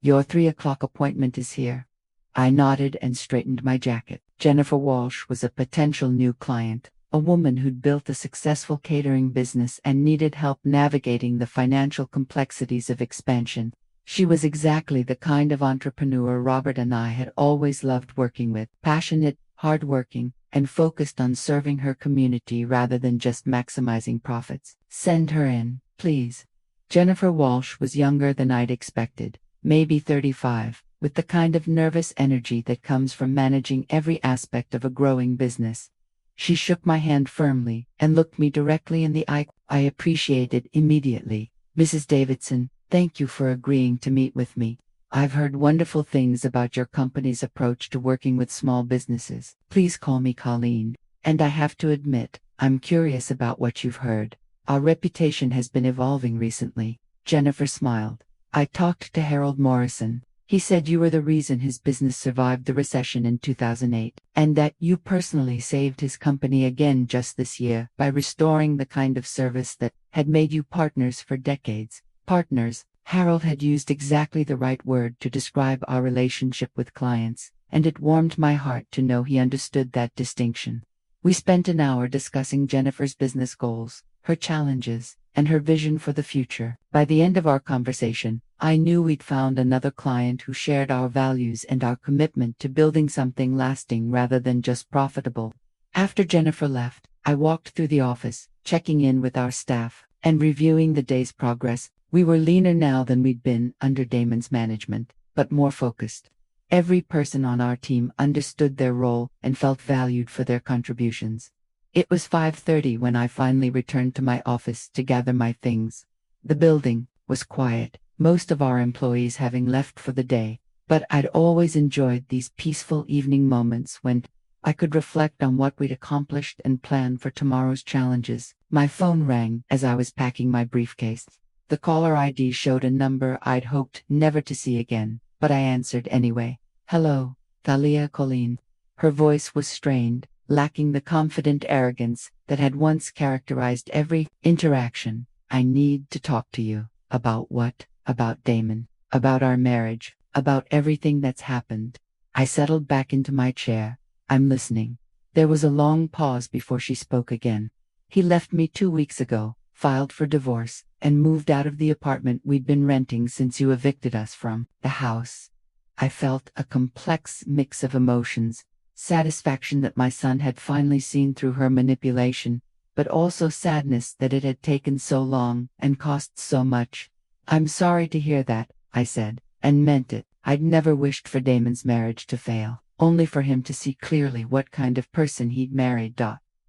Your 3 o'clock appointment is here. I nodded and straightened my jacket. Jennifer Walsh was a potential new client, a woman who'd built a successful catering business and needed help navigating the financial complexities of expansion. She was exactly the kind of entrepreneur Robert and I had always loved working with, passionate, hardworking, and focused on serving her community rather than just maximizing profits. Send her in, please. Jennifer Walsh was younger than I'd expected, maybe 35, with the kind of nervous energy that comes from managing every aspect of a growing business. She shook my hand firmly and looked me directly in the eye. I appreciated immediately. Mrs. Davidson, thank you for agreeing to meet with me. I've heard wonderful things about your company's approach to working with small businesses. Please call me Colleen. And I have to admit, I'm curious about what you've heard. Our reputation has been evolving recently. Jennifer smiled. I talked to Harold Morrison. He said you were the reason his business survived the recession in 2008, and that you personally saved his company again just this year by restoring the kind of service that had made you partners for decades. Partners. Harold had used exactly the right word to describe our relationship with clients, and it warmed my heart to know he understood that distinction. We spent an hour discussing Jennifer's business goals, her challenges, and her vision for the future. By the end of our conversation, I knew we'd found another client who shared our values and our commitment to building something lasting rather than just profitable. After Jennifer left, I walked through the office, checking in with our staff, and reviewing the day's progress. We were leaner now than we'd been under Damon's management, but more focused. Every person on our team understood their role and felt valued for their contributions. It was 5:30 when I finally returned to my office to gather my things. The building was quiet, most of our employees having left for the day, but I'd always enjoyed these peaceful evening moments when I could reflect on what we'd accomplished and plan for tomorrow's challenges. My phone rang as I was packing my briefcase. The caller ID showed a number I'd hoped never to see again, but I answered anyway. "Hello, Thalia Colleen." Her voice was strained, lacking the confident arrogance that had once characterized every interaction. "I need to talk to you." "About what?" "About Damon. About our marriage. About everything that's happened." I settled back into my chair. "I'm listening." There was a long pause before she spoke again. "He left me 2 weeks ago, filed for divorce, and moved out of the apartment we'd been renting since you evicted us from the house." I felt a complex mix of emotions, satisfaction that my son had finally seen through her manipulation, but also sadness that it had taken so long and cost so much. "I'm sorry to hear that," I said, and meant it. I'd never wished for Damon's marriage to fail, only for him to see clearly what kind of person he'd married.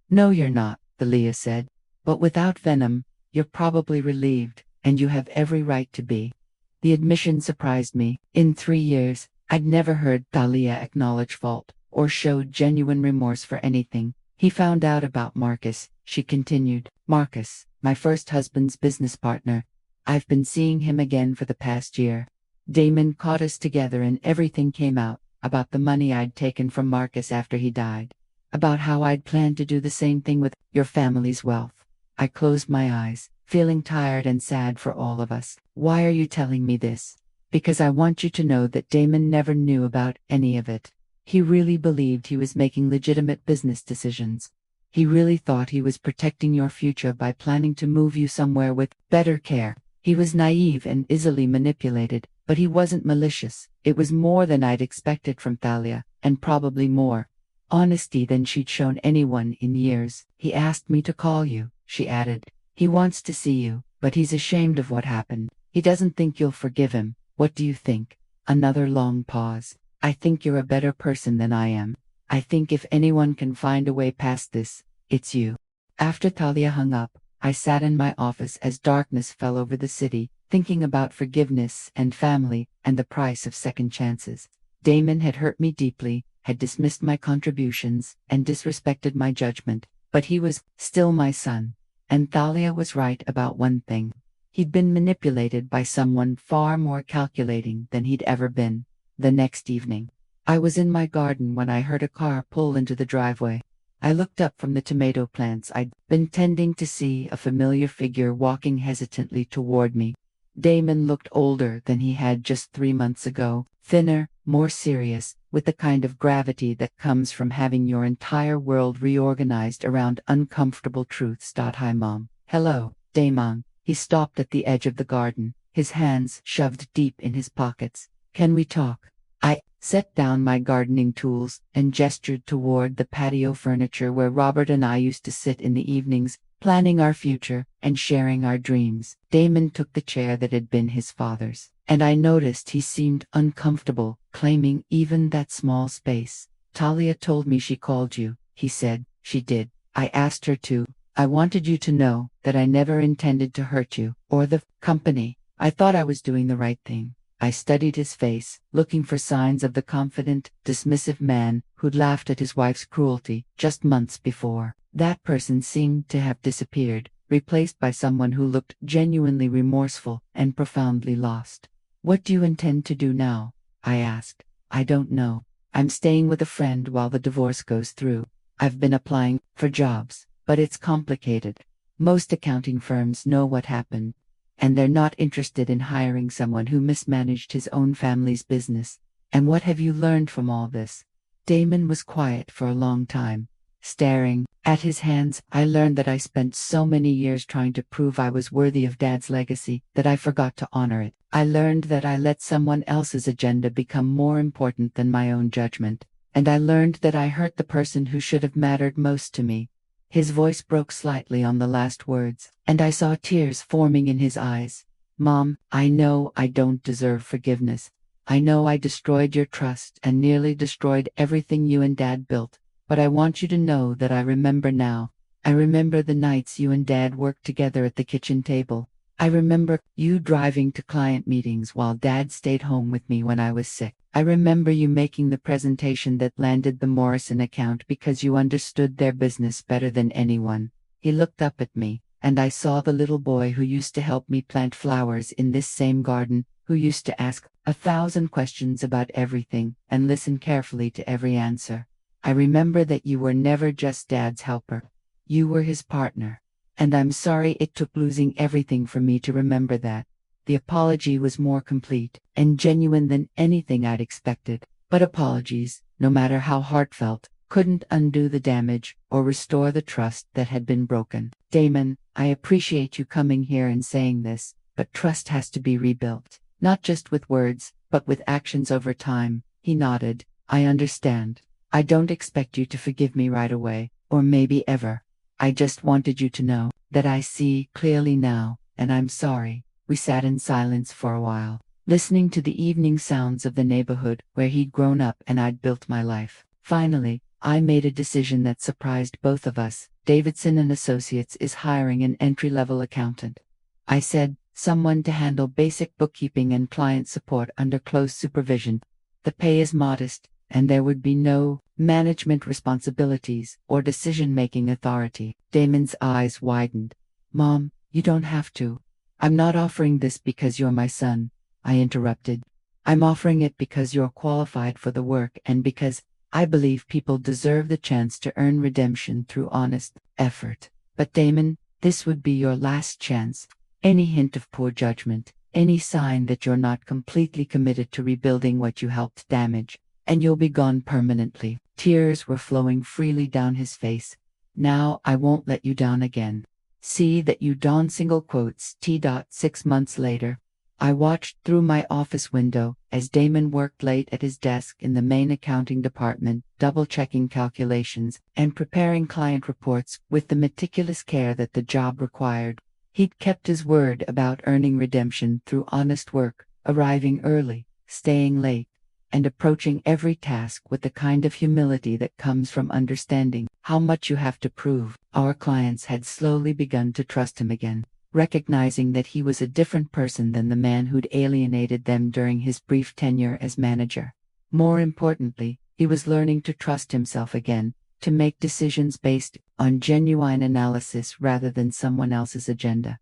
"No, you're not," Thalia said, "but without venom, you're probably relieved, and you have every right to be." The admission surprised me. In 3 years, I'd never heard Thalia acknowledge fault or showed genuine remorse for anything. "He found out about Marcus," she continued. "Marcus, my first husband's business partner. I've been seeing him again for the past year. Damon caught us together and everything came out about the money I'd taken from Marcus after he died, about how I'd planned to do the same thing with your family's wealth." I closed my eyes, feeling tired and sad for all of us. "Why are you telling me this?" "Because I want you to know that Damon never knew about any of it. He really believed he was making legitimate business decisions. He really thought he was protecting your future by planning to move you somewhere with better care. He was naive and easily manipulated, but he wasn't malicious." It was more than I'd expected from Thalia, and probably more honesty than she'd shown anyone in years. "He asked me to call you," she added. "He wants to see you, but he's ashamed of what happened. He doesn't think you'll forgive him. What do you think?" Another long pause. "I think you're a better person than I am. I think if anyone can find a way past this, it's you." After Thalia hung up, I sat in my office as darkness fell over the city, thinking about forgiveness and family and the price of second chances. Damon had hurt me deeply, had dismissed my contributions, and disrespected my judgment, but he was still my son. And Thalia was right about one thing. He'd been manipulated by someone far more calculating than he'd ever been. The next evening, I was in my garden when I heard a car pull into the driveway. I looked up from the tomato plants I'd been tending to see a familiar figure walking hesitantly toward me. Damon looked older than he had just 3 months ago, thinner, more serious, with the kind of gravity that comes from having your entire world reorganized around uncomfortable truths. "Hi, Mom." "Hello, Damon." He stopped at the edge of the garden, his hands shoved deep in his pockets. "Can we talk?" I set down my gardening tools and gestured toward the patio furniture where Robert and I used to sit in the evenings, planning our future and sharing our dreams. Damon took the chair that had been his father's, and I noticed he seemed uncomfortable, claiming even that small space. "Thalia told me she called you," he said. "She did. I asked her to. I wanted you to know that I never intended to hurt you, or the company. I thought I was doing the right thing." I studied his face, looking for signs of the confident, dismissive man who'd laughed at his wife's cruelty just months before. That person seemed to have disappeared, replaced by someone who looked genuinely remorseful and profoundly lost. "What do you intend to do now?" I asked. "I don't know. I'm staying with a friend while the divorce goes through. I've been applying for jobs, but it's complicated. Most accounting firms know what happened, and they're not interested in hiring someone who mismanaged his own family's business." "And what have you learned from all this?" Damon was quiet for a long time, staring at his hands. "I learned that I spent so many years trying to prove I was worthy of Dad's legacy that I forgot to honor it. I learned that I let someone else's agenda become more important than my own judgment. And I learned that I hurt the person who should have mattered most to me." His voice broke slightly on the last words, and I saw tears forming in his eyes. "Mom, I know I don't deserve forgiveness. I know I destroyed your trust and nearly destroyed everything you and Dad built, but I want you to know that I remember now. I remember the nights you and Dad worked together at the kitchen table. I remember you driving to client meetings while Dad stayed home with me when I was sick. I remember you making the presentation that landed the Morrison account because you understood their business better than anyone. He looked up at me, and I saw the little boy who used to help me plant flowers in this same garden, who used to ask 1,000 questions about everything and listen carefully to every answer. I remember that you were never just Dad's helper. You were his partner. And I'm sorry it took losing everything for me to remember that. The apology was more complete and genuine than anything I'd expected. But apologies, no matter how heartfelt, couldn't undo the damage or restore the trust that had been broken. Damon, I appreciate you coming here and saying this, but trust has to be rebuilt. Not just with words, but with actions over time. He nodded. I understand. I don't expect you to forgive me right away, or maybe ever. I just wanted you to know that I see clearly now, and I'm sorry. We sat in silence for a while, listening to the evening sounds of the neighborhood where he'd grown up and I'd built my life. Finally, I made a decision that surprised both of us. Davidson and Associates is hiring an entry-level accountant. I said, someone to handle basic bookkeeping and client support under close supervision. The pay is modest, and there would be no management responsibilities or decision-making authority. Damon's eyes widened. Mom, you don't have to. I'm not offering this because you're my son, I interrupted. I'm offering it because you're qualified for the work and because I believe people deserve the chance to earn redemption through honest effort. But Damon, this would be your last chance. Any hint of poor judgment, any sign that you're not completely committed to rebuilding what you helped damage, and you'll be gone permanently. Tears were flowing freely down his face. Now I won't let you down again. See that you don't. Single quotes. 6 months later, I watched through my office window as Damon worked late at his desk in the main accounting department, double-checking calculations and preparing client reports with the meticulous care that the job required. He'd kept his word about earning redemption through honest work, arriving early, staying late, and approaching every task with the kind of humility that comes from understanding how much you have to prove. Our clients had slowly begun to trust him again, recognizing that he was a different person than the man who'd alienated them during his brief tenure as manager. More importantly, he was learning to trust himself again, to make decisions based on genuine analysis rather than someone else's agenda.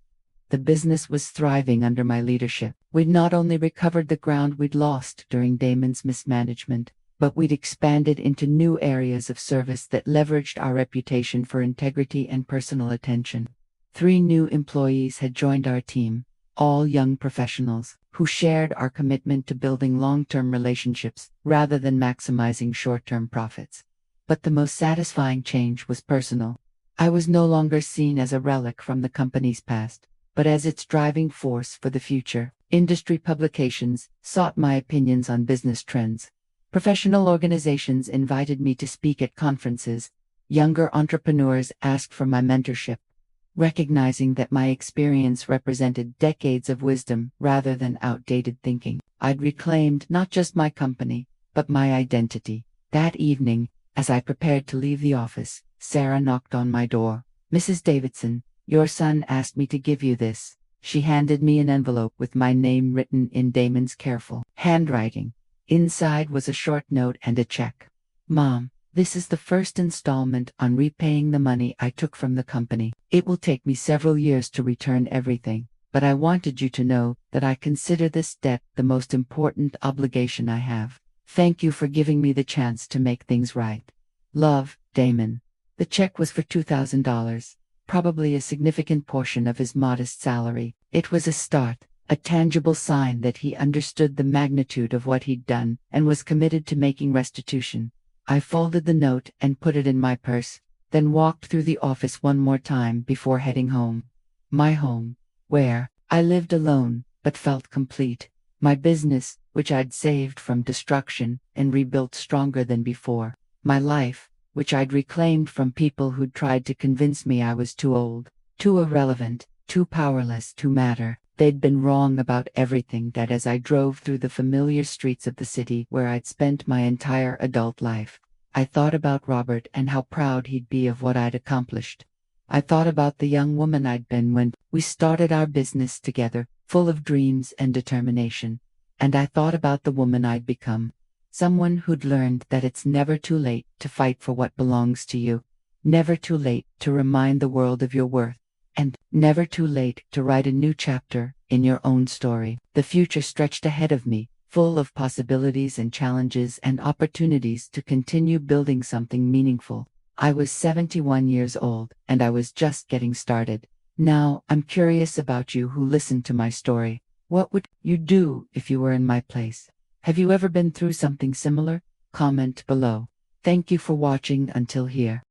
The business was thriving under my leadership. We'd not only recovered the ground we'd lost during Damon's mismanagement, but we'd expanded into new areas of service that leveraged our reputation for integrity and personal attention. 3 new employees had joined our team, all young professionals, who shared our commitment to building long-term relationships rather than maximizing short-term profits. But the most satisfying change was personal. I was no longer seen as a relic from the company's past, but as its driving force for the future. Industry publications sought my opinions on business trends. Professional organizations invited me to speak at conferences. Younger entrepreneurs asked for my mentorship, recognizing that my experience represented decades of wisdom rather than outdated thinking. I'd reclaimed not just my company, but my identity. That evening, as I prepared to leave the office, Sarah knocked on my door. Mrs. Davidson, your son asked me to give you this. She handed me an envelope with my name written in Damon's careful handwriting. Inside was a short note and a check. Mom, this is the first installment on repaying the money I took from the company. It will take me several years to return everything, but I wanted you to know that I consider this debt the most important obligation I have. Thank you for giving me the chance to make things right. Love, Damon. The check was for $2,000. Probably a significant portion of his modest salary. It was a start, a tangible sign that he understood the magnitude of what he'd done and was committed to making restitution. I folded the note and put it in my purse, then walked through the office one more time before heading home. My home, where I lived alone but felt complete. My business, which I'd saved from destruction and rebuilt stronger than before. My life, which I'd reclaimed from people who'd tried to convince me I was too old, too irrelevant, too powerless to matter. They'd been wrong about everything. That as I drove through the familiar streets of the city where I'd spent my entire adult life, I thought about Robert and how proud he'd be of what I'd accomplished. I thought about the young woman I'd been when we started our business together, full of dreams and determination. And I thought about the woman I'd become, someone who'd learned that it's never too late to fight for what belongs to you, never too late to remind the world of your worth, and never too late to write a new chapter in your own story. The future stretched ahead of me, full of possibilities and challenges and opportunities to continue building something meaningful. I was 71 years old, and I was just getting started. Now, I'm curious about you who listened to my story. What would you do if you were in my place? Have you ever been through something similar? Comment below. Thank you for watching until here.